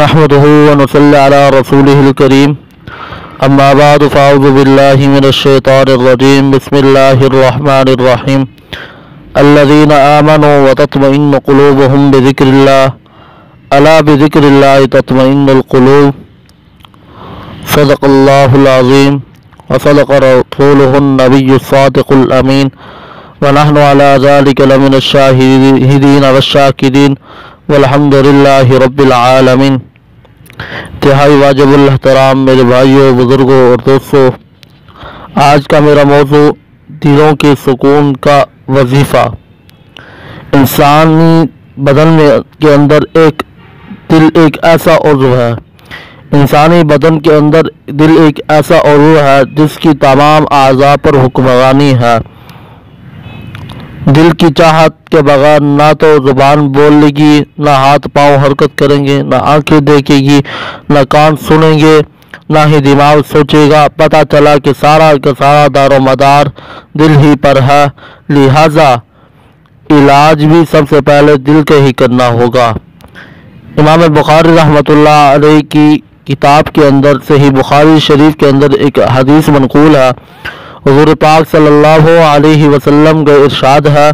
نحمده ونصلي على رسوله الكريم اما بعد فاعوذ بالله من الشيطان الرجيم بسم الله الرحمن الرحيم الذين آمنوا وتطمئن قلوبهم بذكر الله ألا بذكر الله تطمئن القلوب صدق الله العظيم وصدق رسوله النبي الصادق الأمين ونحن على ذلك لمن الشاهدين والشاكرين والحمد للہ رب العالمین۔ انتہائی واجب الاحترام میرے بھائیوں، بزرگوں اور دوستوں، آج کا میرا موضوع دلوں کے سکون کا وظیفہ۔ انسانی بدن کے اندر دل ایک ایسا عضو ہے، انسانی بدن کے اندر دل ایک ایسا عضو ہے جس کی تمام اعضاء پر حکمرانی ہے۔ دل کی چاہت کے بغیر نہ تو زبان بولے گی، نہ ہاتھ پاؤں حرکت کریں گے، نہ آنکھیں دیکھے گی، نہ کان سنیں گے، نہ ہی دماغ سوچے گا۔ پتہ چلا کہ سارا کا سارا دار و مدار دل ہی پر ہے، لہذا علاج بھی سب سے پہلے دل کے ہی کرنا ہوگا۔ امام بخاری رحمۃ اللہ علیہ کی کتاب کے اندر صحیح بخاری شریف کے اندر ایک حدیث منقول ہے۔ حضور پاک صلی اللہ علیہ وسلم کا ارشاد ہے،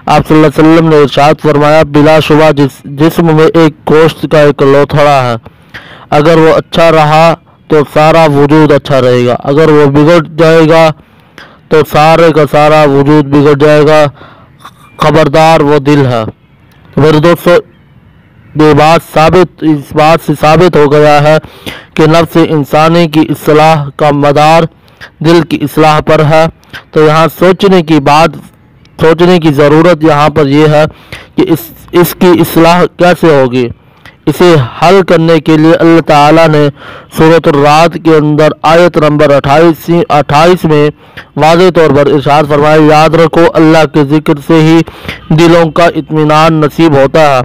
آپ صلی اللہ علیہ وسلم نے ارشاد فرمایا، بلا شبہ جسم میں ایک گوشت کا ایک لوتھڑا ہے، اگر وہ اچھا رہا تو سارا وجود اچھا رہے گا، اگر وہ بگڑ جائے گا تو سارے کا سارا وجود بگڑ جائے گا، خبردار وہ دل ہے۔ میرے دوستو، اس بات سے ثابت ہو گیا ہے کہ نفس انسانی کی اصلاح کا مدار دل کی اصلاح پر ہے۔ تو یہاں سوچنے کی ضرورت یہاں پر یہ ہے کہ اس کی اصلاح کیسے ہوگی۔ اسے حل کرنے کے لیے اللہ تعالیٰ نے سورۃ الرعد کے اندر آیت نمبر 28 میں واضح طور پر ارشاد فرمایا، یاد رکھو اللہ کے ذکر سے ہی دلوں کا اطمینان نصیب ہوتا ہے۔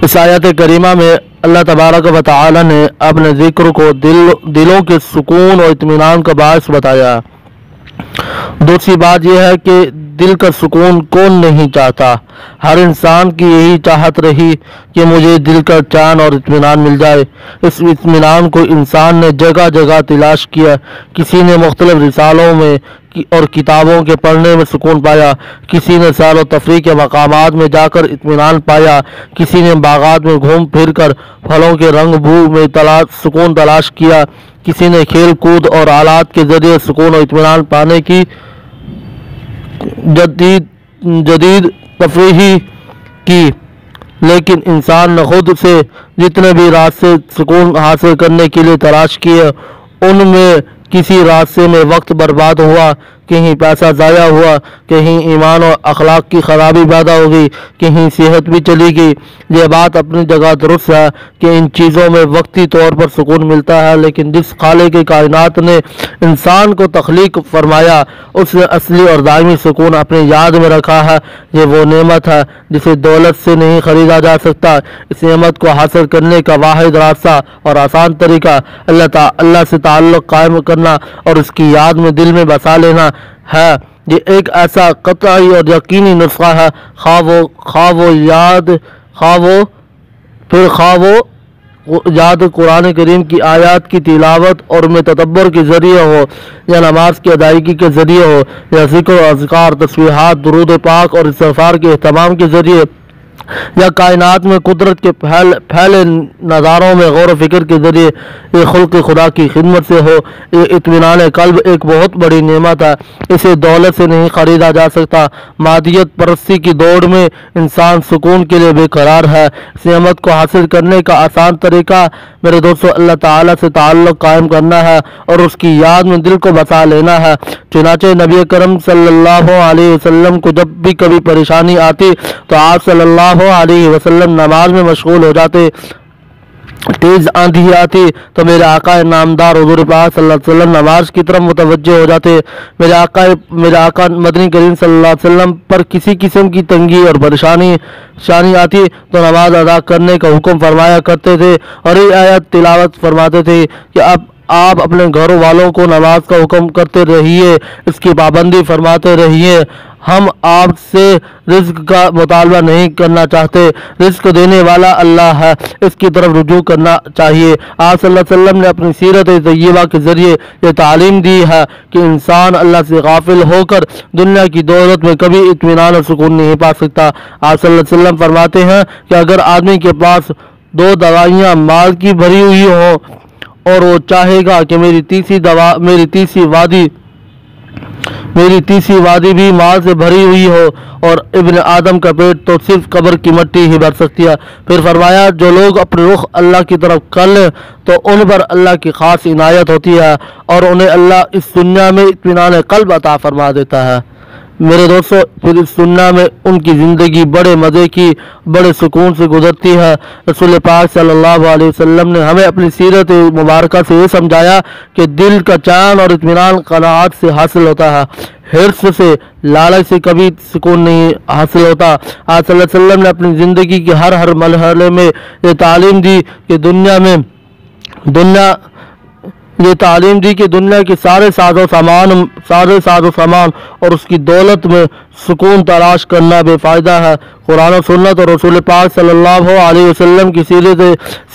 اس آیت کریمہ میں اللہ تبارک و تعالی نے اپنے ذکر کو دلوں کے سکون اور اطمینان کا باعث بتایا۔ دوسری بات یہ ہے کہ دل کا سکون کون نہیں چاہتا؟ ہر انسان کی یہی چاہت رہی کہ مجھے دل کا چین اور اطمینان مل جائے۔ اس اطمینان کو انسان نے جگہ جگہ تلاش کیا، کسی نے مختلف رسالوں میں اور کتابوں کے پڑھنے میں سکون پایا، کسی نے سیر و تفریح کے مقامات میں جا کر اطمینان پایا، کسی نے باغات میں گھوم پھر کر پھلوں کے رنگ بو میں سکون تلاش کیا، کسی نے کھیل کود اور آلات کے ذریعے سکون اور اطمینان پانے کی جدید تفریح کی۔ لیکن انسان نے خود سے جتنے بھی راستے سکون حاصل کرنے کے لیے تلاش کیے، ان میں کسی راستے میں وقت برباد ہوا، کہیں پیسہ ضائع ہوا، کہیں ایمان و اخلاق کی خرابی پیدا ہوگی، کہیں صحت بھی چلی گئی۔ یہ بات اپنی جگہ درست ہے کہ ان چیزوں میں وقتی طور پر سکون ملتا ہے، لیکن جس خالق کائنات نے انسان کو تخلیق فرمایا، اس نے اصلی اور دائمی سکون اپنی یاد میں رکھا ہے۔ یہ وہ نعمت ہے جسے دولت سے نہیں خریدا جا سکتا۔ اس نعمت کو حاصل کرنے کا واحد راستہ اور آسان طریقہ اللہ سے تعلق قائم کرنا اور اس کی یاد میں دل میں بسا لینا ہے۔ یہ ایک ایسا قطعی اور یقینی نسخہ ہے، خواہ وہ یاد قرآن کریم کی آیات کی تلاوت اور میں تدبر کے ذریعے ہو، یا نماز کی ادائیگی کے ذریعے ہو، یا ذکر و اذکار، تسبیحات، درود پاک اور استغفار کے اہتمام کے ذریعے، یا کائنات میں قدرت کے پھیلے نظاروں میں غور و فکر کے ذریعے، یہ خلق خدا کی خدمت سے ہو۔ یہ اطمینان قلب ایک بہت بڑی نعمت ہے، اسے دولت سے نہیں خریدا جا سکتا۔ مادیت پرستی کی دوڑ میں انسان سکون کے لیے بے قرار ہے۔ اس نعمت کو حاصل کرنے کا آسان طریقہ میرے دوستو اللہ تعالیٰ سے تعلق قائم کرنا ہے اور اس کی یاد میں دل کو بسا لینا ہے۔ چنانچہ نبی کرم صلی اللہ علیہ وسلم کو جب بھی کبھی پریشانی آتی تو آپ صلی اللہ علیہ وسلم نماز میں مشغول ہو جاتے۔ تیز آندھی آتی تو میرے آقا نامدار حضور پاک صلی اللہ علیہ وسلم نماز کی طرف متوجہ ہو جاتے۔ میرے آقا مدنی کریم صلی اللہ علیہ وسلم پر کسی قسم کی تنگی اور پریشانی آتی تو نماز ادا کرنے کا حکم فرمایا کرتے تھے اور یہ آیت تلاوت فرماتے تھے کہ اب آپ اپنے گھر والوں کو نماز کا حکم کرتے رہیے، اس کی پابندی فرماتے رہیے۔ ہم آپ سے رزق کا مطالبہ نہیں کرنا چاہتے، رزق دینے والا اللہ ہے، اس کی طرف رجوع کرنا چاہیے۔ آپ صلی اللہ علیہ وسلم نے اپنی سیرت طیبہ کے ذریعے یہ تعلیم دی ہے کہ انسان اللہ سے غافل ہو کر دنیا کی دولت میں کبھی اطمینان اور سکون نہیں پا سکتا۔ آپ صلی اللہ علیہ وسلم فرماتے ہیں کہ اگر آدمی کے پاس 2 دوائیاں مال کی بھری ہوئی ہوں اور وہ چاہے گا کہ میری تیسری وادی بھی مال سے بھری ہوئی ہو، اور ابن آدم کا پیٹ تو صرف قبر کی مٹی ہی بھر سکتی ہے۔ پھر فرمایا جو لوگ اپنے رخ اللہ کی طرف کر لیں تو ان پر اللہ کی خاص عنایت ہوتی ہے اور انہیں اللہ اس دنیا میں اطمینان قلب عطا فرما دیتا ہے۔ میرے دوستو، پھر اس دنیا میں ان کی زندگی بڑے مزے کی، بڑے سکون سے گزرتی ہے۔ رسول پاک صلی اللہ علیہ وسلم نے ہمیں اپنی سیرت مبارکہ سے یہ سمجھایا کہ دل کا چین اور اطمینان قناعت سے حاصل ہوتا ہے، حرص سے، لالچ سے کبھی سکون نہیں حاصل ہوتا۔ آپ صلی اللہ علیہ وسلم نے اپنی زندگی کے ہر مرحلے میں یہ تعلیم دی کہ دنیا کے سارے ساز و سامان اور اس کی دولت میں سکون تلاش کرنا بے فائدہ ہے۔ قرآن و سنت اور رسول پاک صلی اللہ علیہ وسلم کی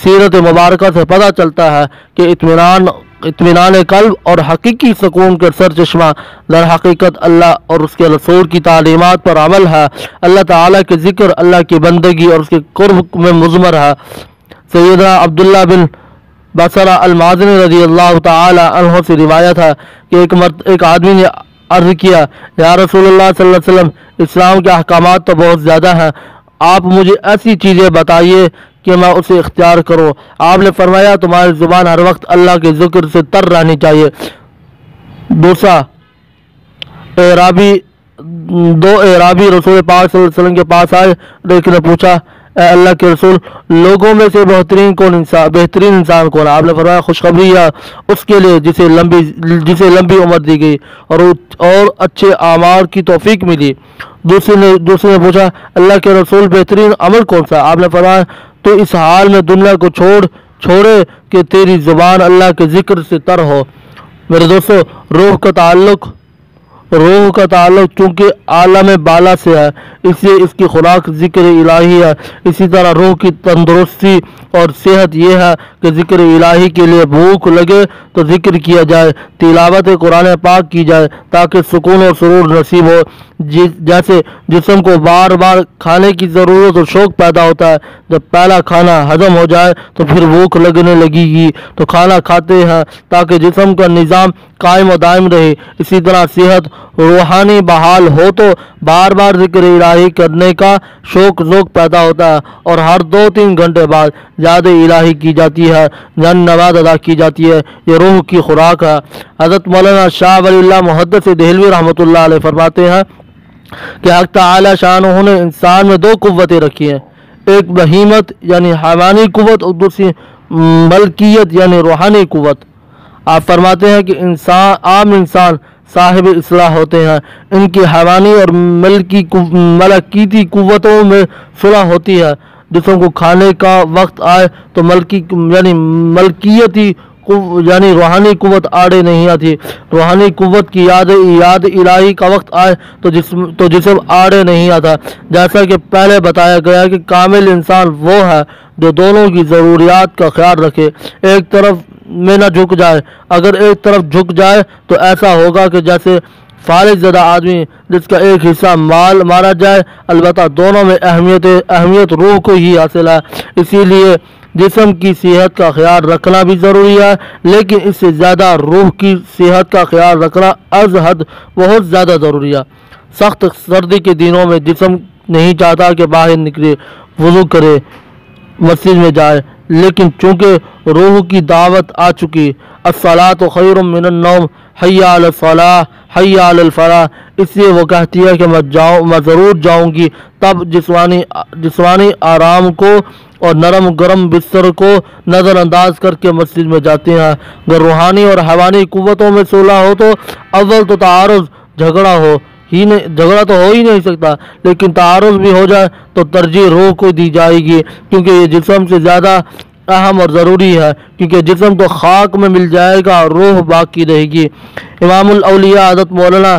سیرت مبارکہ سے پتہ چلتا ہے کہ اطمینان قلب اور حقیقی سکون کے سرچشمہ در حقیقت اللہ اور اس کے رسول کی تعلیمات پر عمل ہے، اللہ تعالیٰ کے ذکر، اللہ کی بندگی اور اس کے قرب میں مضمر ہے۔ سیدنا عبداللہ بن بصرہ المازنی رضی اللہ تعالی عنہ سے روایت ہے کہ ایک آدمی نے عرض کیا، یا رسول اللہ صلی اللہ علیہ وسلم، اسلام کے احکامات تو بہت زیادہ ہیں، آپ مجھے ایسی چیزیں بتائیے کہ میں اسے اختیار کروں۔ آپ نے فرمایا تمہاری زبان ہر وقت اللہ کے ذکر سے تر رہنی چاہیے۔ دوسرا، دو اعرابی رسول پاک صلی اللہ علیہ وسلم کے پاس آئے، لیکن نے پوچھا، اے اللہ کے رسول، لوگوں میں سے بہترین انسان کون ہے؟ آپ نے فرمایا خوشخبری ہے اس کے لیے جسے لمبی عمر دی گئی اور اچھے اعمال کی توفیق ملی۔ دوسرے نے پوچھا، اللہ کے رسول بہترین عمل کون سا؟ آپ نے فرمایا تو اس حال میں دنیا کو چھوڑے کہ تیری زبان اللہ کے ذکر سے تر ہو۔ میرے دوستو، روح کا تعلق چونکہ عالم بالا سے ہے، اس لیے اس کی خوراک ذکر الہی ہے۔ اسی طرح روح کی تندرستی اور صحت یہ ہے کہ ذکر الہی کے لیے بھوک لگے تو ذکر کیا جائے، تلاوت قرآن پاک کی جائے تاکہ سکون اور سرور نصیب ہو۔ جیسے جسم کو بار بار کھانے کی ضرورت اور شوق پیدا ہوتا ہے، جب پہلا کھانا ہضم ہو جائے تو پھر بھوک لگنے لگے گی تو کھانا کھاتے ہیں تاکہ جسم کا نظام قائم و دائم رہے۔ اسی طرح صحت روحانی بحال ہو تو بار بار ذکر الہی کرنے کا شوق ذوق پیدا ہوتا ہے اور ہر 2-3 گھنٹے بعد یاد الہی کی جاتی ہے، جن نماز ادا کی جاتی ہے۔ یہ روح کی خوراک ہے۔ حضرت مولانا شاہ ولی اللہ محدث دہلوی رحمۃ اللہ علیہ فرماتے ہیں کہ حق تعالی شانہ نے انسان میں 2 قوتیں رکھی ہیں، ایک بہیمت یعنی حیوانی قوت اور دوسری ملکیت یعنی روحانی قوت۔ آپ فرماتے ہیں کہ عام انسان صاحب اصلاح ہوتے ہیں، ان کی حیوانی اور ملکیتی قوتوں میں صلح ہوتی ہے۔ جسم کو کھانے کا وقت آئے تو ملکیتی یعنی روحانی قوت آڑے نہیں آتی، روحانی قوت کی یاد الہی کا وقت آئے تو جسم آڑے نہیں آتا۔ جیسا کہ پہلے بتایا گیا کہ کامل انسان وہ ہے جو دونوں کی ضروریات کا خیال رکھے، ایک طرف میں نہ جھک جائے۔ اگر ایک طرف جھک جائے تو ایسا ہوگا کہ جیسے فالج زدہ آدمی جس کا ایک حصہ مارا جائے، البتہ دونوں میں اہمیت روح کو ہی حاصل ہے۔ اسی لیے جسم کی صحت کا خیال رکھنا بھی ضروری ہے، لیکن اس سے زیادہ روح کی صحت کا خیال رکھنا از حد بہت زیادہ ضروری ہے۔ سخت سردی کے دنوں میں جسم نہیں چاہتا کہ باہر نکلے، وضو کرے، مسجد میں جائے، لیکن چونکہ روح کی دعوت آ چکی، الصلاۃ خیر من النوم، حی علی الصلاح، حی علی الفلاح، اس لیے وہ کہتی ہے کہ میں ضرور جاؤں گی۔ تب جسمانی آرام کو اور نرم گرم بستر کو نظر انداز کر کے مسجد میں جاتے ہیں۔ اگر روحانی اور حیوانی قوتوں میں صلح ہو تو اول تو تعارض جھگڑا تو ہو ہی نہیں سکتا، لیکن تعارض بھی ہو جائے تو ترجیح روح کو دی جائے گی، کیونکہ یہ جسم سے زیادہ اہم اور ضروری ہے، کیونکہ جسم تو خاک میں مل جائے گا اور روح باقی رہے گی۔ امام الاولیاء حضرت مولانا